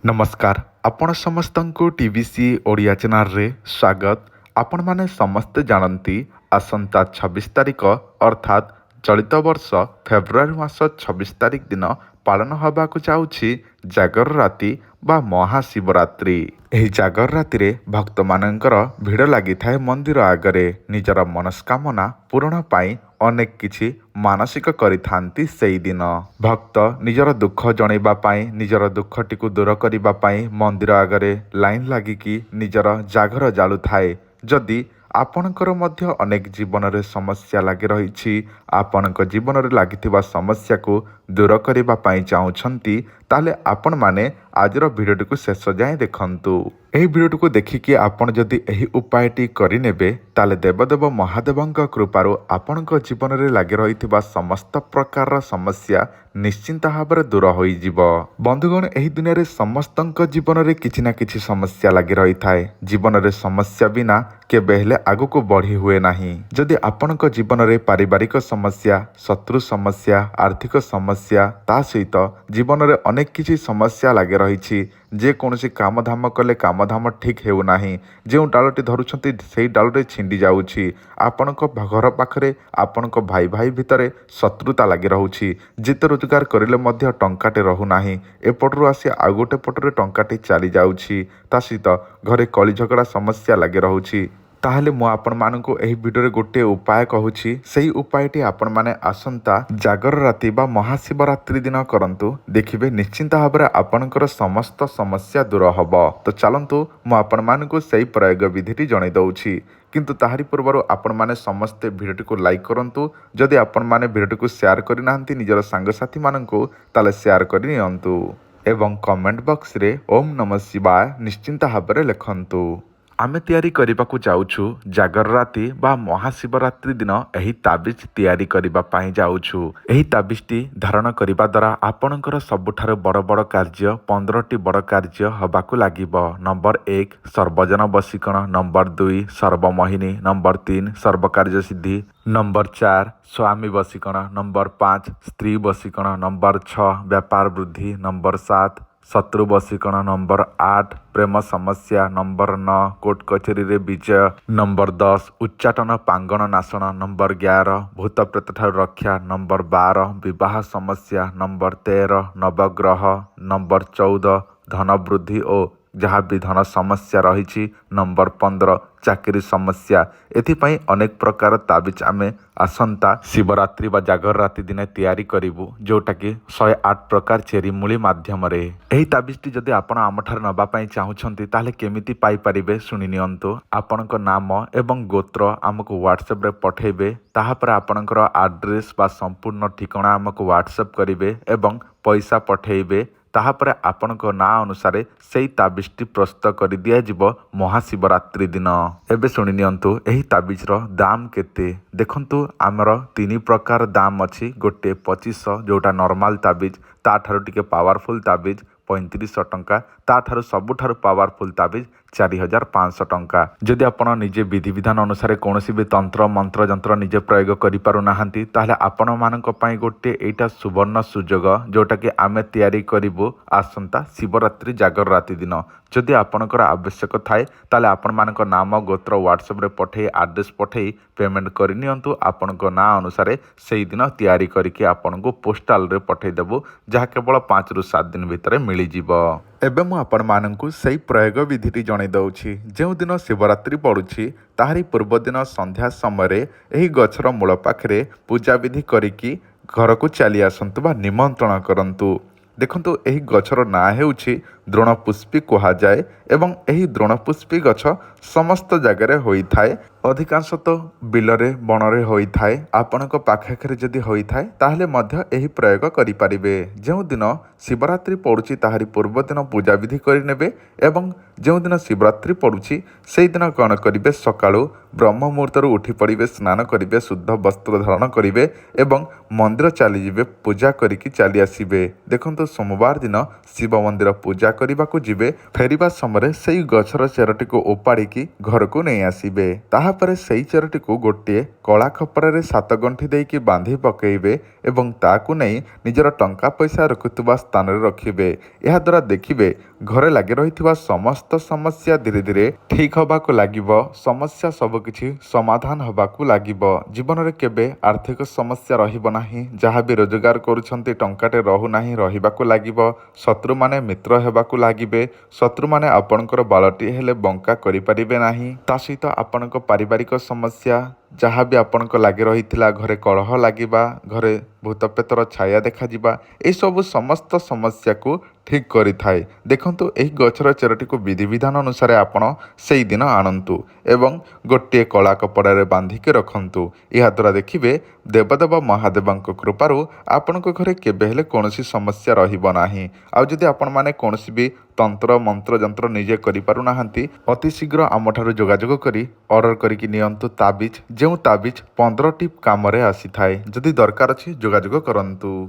नमस्कार आपण समस्तंकु TVC Odia channel रे स्वागत। आपण माने समस्ते जानती आसंता 26 तारिख अर्थात चलित वर्ष फेब्रुआरी मास 26 तारिख दिन पालन होबाकु जाउछि जागर राति बा महाशिवरात्रि। एही जागर राति रे भक्त मानकर भिड़ लगी थाए मंदिर आगरे निजर मनस्कामना पूर्ण पाई अनेक किछि मानसिक करिथांती सेई दिन। भक्त निजर दुख जणैबा पाई निजर दुखटिकु दूर करिबा पाई मंदिर आगरे लाइन लागिकी निजर जागर जालु थाए। जदि आपणकर मध्य अनेक जीवन रे समस्या लगी रही आपणक जीवन रे लागिथिबा समस्या को दूर करिबा पाई चाहुछंती ताले आपण माने आजर भिडियोटी को शेष जाए देखंतु। एही भिडियोटी को देखिकी आपण जदि एही उपायटी करिनेबे ताले देवदेव महादेवंक कृपारु आपणक जीवन रे लागि रहिथिबा समस्त प्रकार समस्या निश्चिंत भाବରେ दूर होई जिवो। बंधुगण एही दुनिया रे समस्तंक जीवन रे किछि ना किछि समस्या लागि रही थाए। जीवन रे समस्या बिना केबे हेले आगुको बढ़ी हुए नाही। जदि आपणक जीवन रे पारिवारिक समस्या शत्रु समस्या आर्थिक समस्या ता सहित जीवन रे अनेक किछि समस्या लागि रही जे कौनसी काम धाम कले काम धाम ठीक हेउ नाही। जो डालटी धरुछंती सेही डालटे छिंडी जाउछि। आपणक घर पाखरे आपणक भाई भाई भितरे शत्रुता लागि रहुछि। जिते रोजगार करिले मध्य टंकाटे रहु नाही। एपटरू आसी आउ गोटे पटरे टंकाटे चली जाउछि। ता सहित घरे कली झगड़ा समस्या लागि रहुछि। ताहले मु आपण मानकु एही भिडियो रे गोटे उपाय कहूछि। सेही उपायटी आपण माने आसंता जागर राति बा महाशिवरात्रि दिन करंतु। देखिबे निश्चिंत भाबरे आपणकर समस्त समस्या दूर हबो। तो चलंतु मु आपण मानकु सेही प्रयोग विधिटी जणै दउछि। किंतु ताहारी पूर्वरु आपण माने समस्ते भिडियोटी को लाइक करंतु। जदि आपण माने भिडियोटी को शेयर करि नाहंती निजर सांगसाथी मानकु ताले शेयर करि नियंतु एवं कमेंट बॉक्स रे ओम नमः शिवाय निश्चिंत भाबरे लिखंतु। आमे तैयारी करिबाकु जाउछु जागर राति बा महाशिवरात्रि दिन एही ताबिज तैयारी करिबा पाई जाउछु। एही ताबिजटी धारण करिबा द्वारा आपणकर सबुठार बड़ बड़ कार्य 15टी बड़ कार्य हबाकु लागिबो। नंबर 1 सर्वजन वशीकरण, नंबर 2 सर्वमोहिनी, नंबर 3 सर्वकार्य सिद्धि, नंबर 4 स्वामी वशीकरण, नंबर 5 स्त्री वशीकरण, नंबर 6 व्यापार वृद्धि, नंबर 7 शत्रु वशीकरण, नंबर 8 प्रेम समस्या, नंबर 9 कोर्ट कचेरी रे विजय, नंबर 10 उच्चाटन पांगण नाशन, नंबर 11 भूत प्रेत ठारू रक्षा, नंबर 12 विवाह समस्या, नंबर 13 नवग्रह, नंबर 14 धन वृद्धि और जहाँ भी धन समस्या रही, नंबर 15 चाकरी समस्या। एथिपाई अनेक प्रकार ताबिज आमे आसंता शिवरात्रि बा जागर राति दिन तैयारी करिबु, जोटा कि 108 प्रकार चेरी मूली माध्यम रे। एही ताबिजटी जदि आपण आमठार नबा पई चाहुछंती ताले केमिति पाई परिबे सुनि नियंतु। आपणक नाम एवं गोत्र आमको व्हाट्सएप रे पठेबे। ताहा पर आपणकर एड्रेस बा संपूर्ण ठिकाना आमको व्हाट्सएप करिवे एवं पैसा पठेबे। ताहापर आपणक ना अनुसार सेही ताबिजटी प्रस्तुत कर दिया जिवो महाशिवरात्रि दिन। एबे सुनि नियंतु एही ताबिजर दाम केते। देखंतु आमर 3 प्रकार दाम अछि। गोटे 2500 जोटा नॉर्मल ताबिज, ता ठारू टिके पावरफुल ताबिज 3500 टंका, ता ठारू सबुठारू पावरफुल ताबिज 4500 टंका। जदि आपण निजे विधि विधान अनुसार कोनोसी भी तंत्र मंत्र जंत्र निजे प्रयोग करि पारु नाहंती ताहले आपण मानक पई गोटे एटा सुवर्ण सुजोग जोटा कि आमे तैयारी करिवु आसंता शिवरात्रि जागर राति दिन। जदि आपणकर आवश्यक थाए ताले आपण मानक नाम गोत्र व्हाट्सएप रे पठे एड्रेस पठे पेमेंट करि नियंतु। आपणक ना अनुसार सेही दिन तैयारी करिके आपणको पोस्टाल रे पठे देबु, जहा केवल 5 रु 7 दिन भितर मिली जिवो। एबे मु आपण मानकु सेही प्रयोग विधिटी जणै दउछि। जेउ दिन शिवरात्रि पड़ुछि ताहारी पूर्व दिन संध्या समय एही गछर मूल पाखरे पूजा विधि करिकी घर को चली आसंतु बा निमंत्रण करंतु। देखंतु एही गछर ना हेउछि द्रोणपुष्पी कहा जाए एवं एही द्रोणपुष्पी गछ समस्त जगह होई थाए। अधिकांश तो बिलरे बणरे होई थाए। आपणक पाखाखरे जदि होई थाए ताहले मध्य एही प्रयोग करि परिबे। जेउ दिन शिवरात्रि पड़ुछि ताहारी पूर्व दिन पूजा विधि करि नेबे एवं जेउ दिन शिवरात्रि पड़ुछि सेही दिन कौन करिबे सकाळु ब्रह्म मुहूर्तरु उठी पड़िबे, स्नान करिबे, शुद्ध वस्त्र धारण करिबे एवं मंदिर चली जिबे, पूजा करिकी चली आसिबे। देखंतु सोमवार दिन शिव मंदिर पूजा करने को जीवे। फेरिबा समय से गछर चेरटी को उपाड़ी घर को नहीं आसबे। ताहा ତାହାପରେ ସେହି ଚେରଟିକୁ ଗୋଟିଏ କଳା ଖପରାରେ 7 ଗଣ୍ଠି ଦେଇକି ବାନ୍ଧି ପକାଇବେ ଏବଂ ତାକୁ ନେଇ ନିଜର ଟଙ୍କା ପଇସା ରଖୁଥିବା ସ୍ଥାନରେ ରଖିବେ। ଏହାଦ୍ୱାରା ଦେଖିବେ ଘରେ ଲାଗି ରହିଥିବା ସମସ୍ତ ସମସ୍ୟା ଧୀରେ ଧୀରେ ଠିକ୍ ହେବାକୁ ଲାଗିବ। ସମସ୍ୟା ସବୁକିଛି ସମାଧାନ ହେବାକୁ ଲାଗିବ। ଜୀବନରେ କେବେ ଆର୍ଥିକ ସମସ୍ୟା ରହିବ ନାହିଁ। ଯାହା ବି ରୋଜଗାର କରୁଛନ୍ତି ଟଙ୍କାଟେ ରହୁନାହିଁ, ରହିବାକୁ ଲାଗିବ। ଶତ୍ରୁମାନେ ମିତ୍ର ହେବାକୁ ଲାଗିବେ। ଶତ୍ରୁମାନେ ଆପଣଙ୍କର ବାଳଟିଏ ହେଲେ ବଙ୍କା କରିପାରିବେ ନାହିଁ। ତା ସହିତ ଆପଣଙ୍କ ପାରିବାରିକ ସମସ୍ୟା ଯାହା ବି ଆପଣଙ୍କ ଲାଗି ରହିଥିଲା, ଘରେ କଳହ ଲାଗିବା, ଘରେ ଭୂତପ୍ରେତର ଛାୟା ଦେଖାଯିବା, ଏସବୁ ସମସ୍ତ ସମସ୍ୟାକୁ ଠିକ୍ କରିଥାଏ। ଦେଖନ୍ତୁ, ଏହି ଗଛର ଚେରଟିକୁ ବିଧିବିଧାନ ଅନୁସାରେ ଆପଣ ସେଇଦିନ ଆଣନ୍ତୁ ଏବଂ ଗୋଟିଏ କଳା କପଡ଼ାରେ ବାନ୍ଧିକି ରଖନ୍ତୁ। ଏହାଦ୍ୱାରା ଦେଖିବେ ଦେବଦେବ ମହାଦେବଙ୍କ କୃପାରୁ ଆପଣଙ୍କ ଘରେ କେବେ ହେଲେ କୌଣସି ସମସ୍ୟା ରହିବ ନାହିଁ। ଆଉ ଯଦି ଆପଣମାନେ କୌଣସି ବି ତନ୍ତ୍ର ମନ୍ତ୍ର ଯନ୍ତ୍ର ନିଜେ କରିପାରୁନାହାନ୍ତି, ଅତି ଶୀଘ୍ର ଆମଠାରୁ ଯୋଗାଯୋଗ କରି ଅର୍ଡ଼ର କରିକି ନିଅନ୍ତୁ ତାବିଜ, ଯେଉଁ ତାବିଜ 15ଟି କାମରେ ଆସିଥାଏ। ଯଦି ଦରକାର ଅଛି ଯୋଗାଯୋଗ କରନ୍ତୁ।